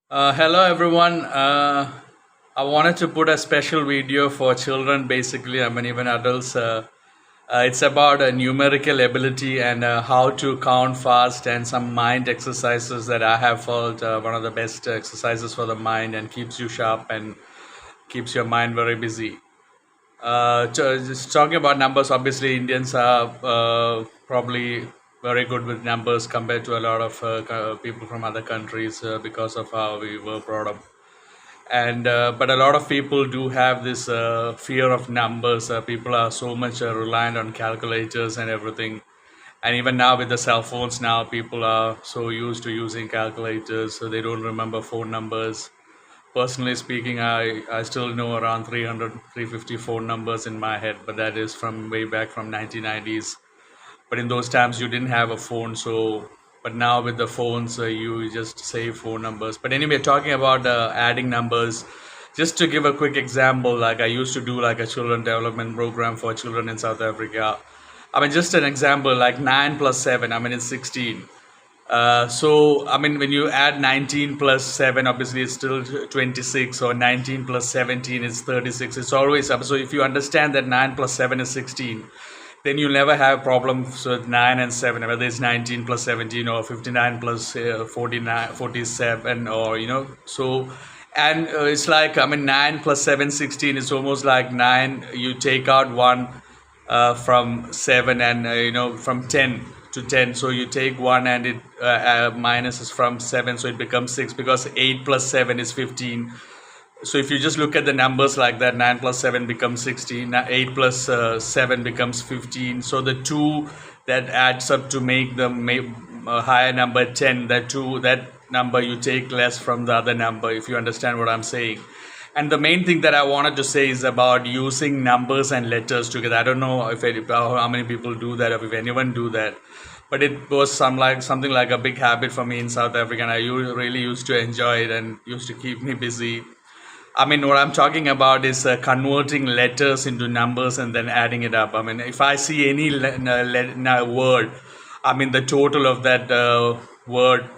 Hello everyone. I wanted to put a special video for children, basically, I mean, even adults. It's about a numerical ability and how to count fast and some mind exercises that I have felt one of the best exercises for the mind and keeps you sharp and keeps your mind very busy. Just talking about numbers, obviously, Indians are probably very good with numbers compared to a lot of people from other countries because of how we were brought up. And but a lot of people do have this fear of numbers. People are so much reliant on calculators and everything. And even now with the cell phones, now people are so used to using calculators, so they don't remember phone numbers. Personally speaking, I still know around 300, 350 phone numbers in my head, but that is from way back from 1990s. But in those times, you didn't have a phone, so but now with the phones, you just save phone numbers. But anyway, talking about adding numbers, just to give a quick example, like I used to do like a children development program for children in South Africa. I mean, just an example, like 9 plus 7, I mean, it's 16. I mean, when you add 19 plus 7, obviously it's still 26, or 19 plus 17 is 36. It's always up. So if you understand that 9 plus 7 is 16, then you'll never have problems with 9 and 7, whether it's 19 plus 17 or 59 plus 49, 47, or, so. And it's like, I mean, 9 plus 7, 16 is almost like 9. You take out 1 from 7 and from 10 to 10, so you take 1 and it minus is from 7, so it becomes 6, because 8 plus 7 is 15. So if you just look at the numbers like that, 9 plus 7 becomes 16, 8 plus 7 becomes 15. So the 2 that adds up to make the higher number 10, that number you take less from the other number, if you understand what I'm saying. And the main thing that I wanted to say is about using numbers and letters together. I don't know if how many people do that, or if anyone do that, but it was something like a big habit for me in South Africa, and I really used to enjoy it and used to keep me busy. I mean, what I'm talking about is converting letters into numbers and then adding it up. I mean, if I see any word, I mean, the total of that word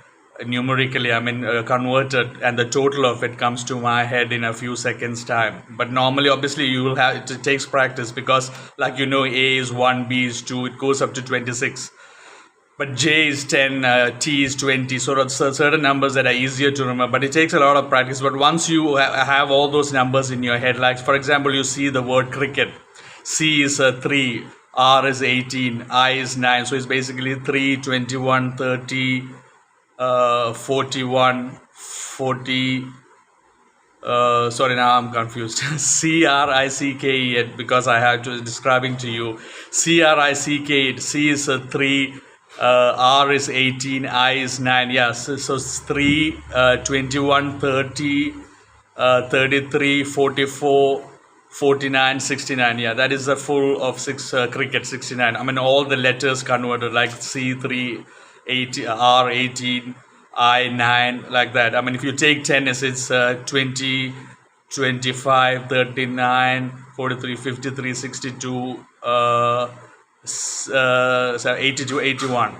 numerically, I mean, converted, and the total of it comes to my head in a few seconds' time. But normally, obviously, you will have it takes practice, because, like, A is 1, B is 2, it goes up to 26. But J is 10, T is 20, sort of certain numbers that are easier to remember, but it takes a lot of practice. But once you have all those numbers in your head, like for example, you see the word cricket, C is 3, R is 18, I is 9, so it's basically 3, 21, 30, 41, 40. Sorry, now I'm confused. CRICKE, because I have to describing to you. CRICK, C is 3, R is 18, I is 9. Yes, so it's 3, 21, 30, 33, 44, 49, 69. Yeah, that is the full of 6 cricket, 69. I mean, all the letters converted, like C3, 8, R 18, I 9, like that. I mean, if you take 10, it's 20, 25, 39, 43, 53, 62, so 82, 81,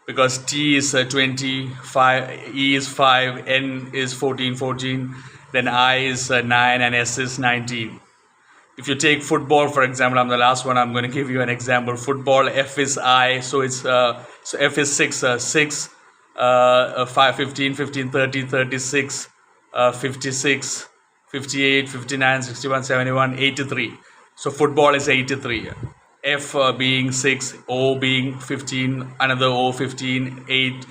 because T is 25, E is 5, N is 14, 14, then I is 9, and S is 19. If you take football, for example, I'm the last one, I'm going to give you an example. Football, F is I, so it's so F is 6, 6, 5, 15, 15, 30, 36, 56, 58, 59, 61, 71, 83. So football is 83. F being 6, O being 15, another O 15, 8,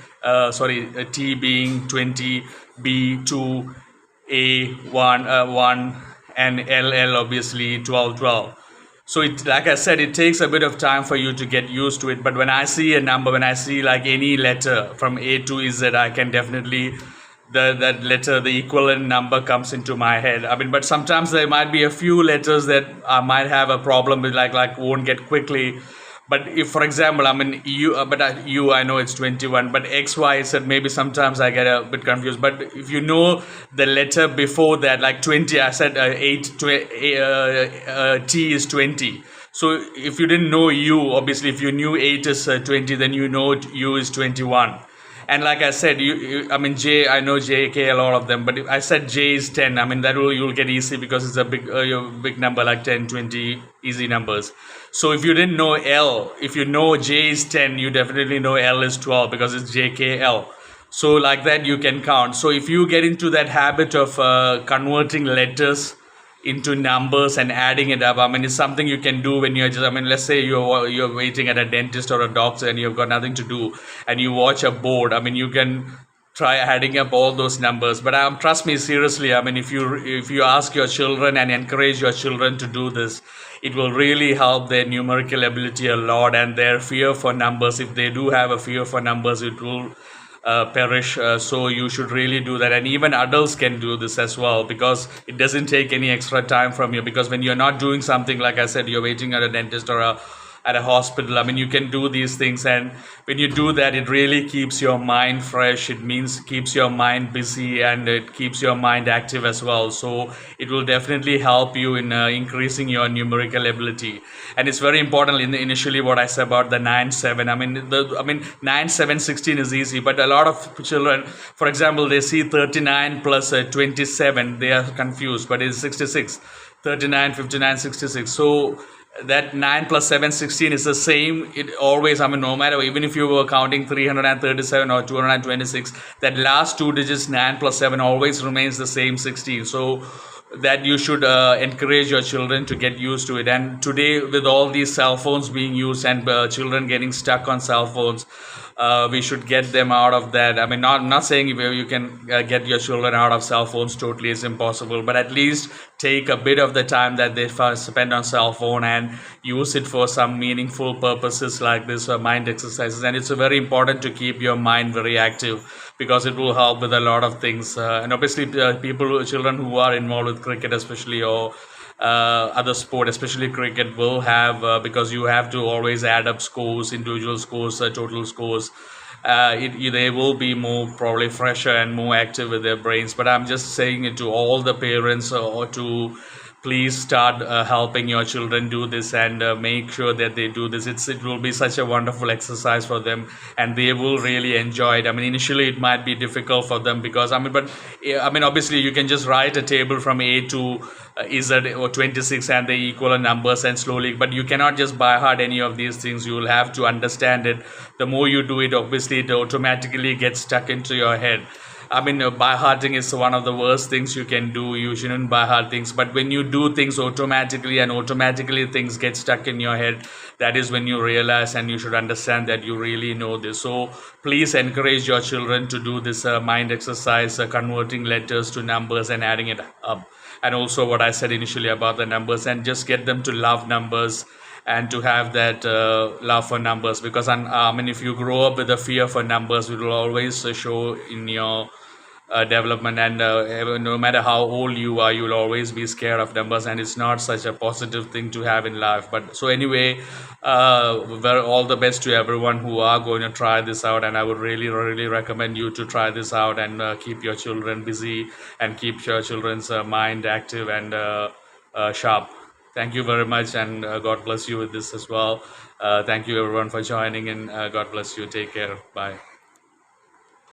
T being 20, B 2, A 1, 1, and LL obviously 12, 12. So it, like I said, it takes a bit of time for you to get used to it. But when I see a number, when I see like any letter from A to Z, I can definitely that letter, the equivalent number comes into my head. I mean, but sometimes there might be a few letters that I might have a problem with, like won't get quickly. But if, for example, I mean U, U, I know it's 21, but X, Y, Z, maybe sometimes I get a bit confused. But if you know the letter before that, like 20, I said 8, T is 20. So if you didn't know U, obviously if you knew 8 is 20, then you know U is 21. And like I said, I mean, J, I know J, K, L, all of them, but if I said J is 10, I mean, that will, you'll get easy because it's a big number like 10, 20, easy numbers. So if you didn't know L, if you know J is 10, you definitely know L is 12 because it's J, K, L. So like that you can count. So if you get into that habit of converting letters into numbers and adding it up, I mean, it's something you can do when you're just, I mean, let's say you're waiting at a dentist or a doctor and you've got nothing to do and you watch a board. I mean, you can try adding up all those numbers. But trust me, seriously, I mean, if you ask your children and encourage your children to do this, it will really help their numerical ability a lot, and their fear for numbers, if they do have a fear for numbers, it will perish. So you should really do that, and even adults can do this as well because it doesn't take any extra time from you. Because when you're not doing something, like I said, you're waiting at a dentist or at a hospital, I mean, you can do these things, and when you do that, it really keeps your mind fresh. It means keeps your mind busy, and it keeps your mind active as well. So it will definitely help you in increasing your numerical ability. And it's very important in initially what I said about the 9 7. I mean 9 7 16 is easy, but a lot of children, for example, they see 39 plus 27, they are confused, but it's 66. 39, 59, 66. So that 9 plus 7 16 is the same. It always, I mean, no matter, even if you were counting 337 or 226, that last two digits 9 plus 7 always remains the same, 16. So that you should encourage your children to get used to it. And today, with all these cell phones being used and children getting stuck on cell phones, we should get them out of that. I mean, not saying if you can get your children out of cell phones totally is impossible, but at least take a bit of the time that they spend on cell phone and use it for some meaningful purposes like this, mind exercises. And it's very important to keep your mind very active because it will help with a lot of things. And obviously, children who are involved with cricket, especially, or other sport, especially cricket, will have because you have to always add up scores, individual scores, total scores. They will be more probably fresher and more active with their brains. But I'm just saying it to all the parents, or to please start helping your children do this, and make sure that they do this. It will be such a wonderful exercise for them, and they will really enjoy it. I mean, initially it might be difficult for them because, I mean, but I mean, obviously you can just write a table from A to Z or 26 and the equal numbers, and slowly, but you cannot just by heart any of these things. You will have to understand it. The more you do it, obviously it automatically gets stuck into your head. I mean, by hearting is one of the worst things you can do. You shouldn't by heart things. But when you do things automatically, and automatically things get stuck in your head, that is when you realize, and you should understand that you really know this. So please encourage your children to do this mind exercise, converting letters to numbers and adding it up. And also what I said initially about the numbers, and just get them to love numbers and to have that love for numbers. Because I mean, if you grow up with a fear for numbers, it will always show in your development. And no matter how old you are, you will always be scared of numbers, and it's not such a positive thing to have in life. But so anyway, all the best to everyone who are going to try this out, and I would really really recommend you to try this out, and keep your children busy, and keep your children's mind active and sharp. Thank you very much, and God bless you with this as well. Thank you everyone for joining in. God bless you. Take care. Bye.